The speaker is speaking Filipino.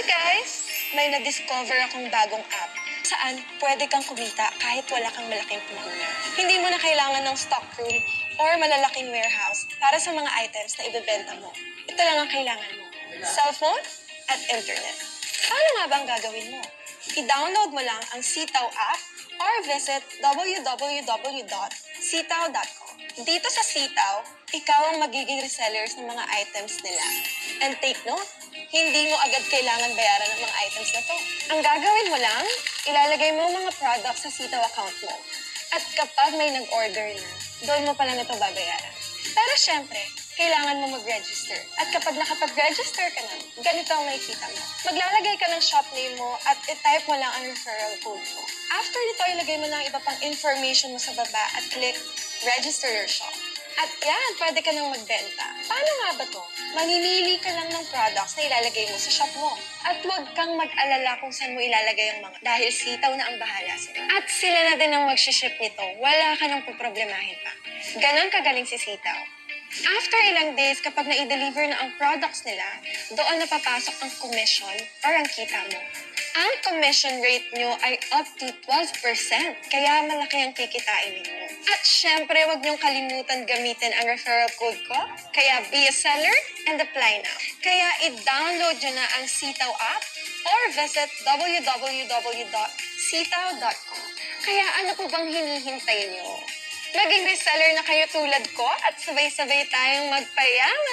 Hi guys! May na-discover akong bagong app saan pwede kang kumita kahit wala kang malaking puhunan. Hindi mo na kailangan ng stockroom or malalaking warehouse para sa mga items na ibebenta mo. Ito lang ang kailangan mo. Cellphone at internet. Paano nga ba ang gagawin mo? I-download mo lang ang Sitaw app or visit www.sitaw.com. Dito sa Sitaw, ikaw ang magiging resellers ng mga items nila. And take note, hindi mo agad kailangan bayaran ng mga items na to. Ang gagawin mo lang, ilalagay mo mga products sa Sitaw account mo. At kapag may nag-order na, doon mo pala ito babayaran. Pero syempre, kailangan mo mag-register. At kapag nakapag-register ka na, ganito ang makikita mo. Maglalagay ka ng shop name mo at i-type mo lang ang referral code mo. After nito, ilagay mo na ang iba pang information mo sa baba at click Register Your Shop. At yan, pwede ka nang magbenta. Paano nga ba to? Mamimili ka lang ng products na ilalagay mo sa shop mo. At huwag kang mag-alala kung saan mo ilalagay ang mga dahil Sitaw na ang bahala sila. At sila na din ang mag-ship nito. Wala ka nang poproblemahin pa. Ganon kagaling si Sitaw. After ilang days, kapag na-deliver na ang products nila, doon napapasok ang commission or ang kita mo. Ang commission rate nyo ay up to 12%, kaya malaki ang kikitain ninyo. At syempre, huwag niyong kalimutan gamitin ang referral code ko, kaya be a seller and apply now. Kaya i-download nyo na ang Sitaw app or visit www.sitaw.com. Kaya ano po bang hinihintay nyo? Maging reseller na kayo tulad ko at sabay-sabay tayong magpayaman!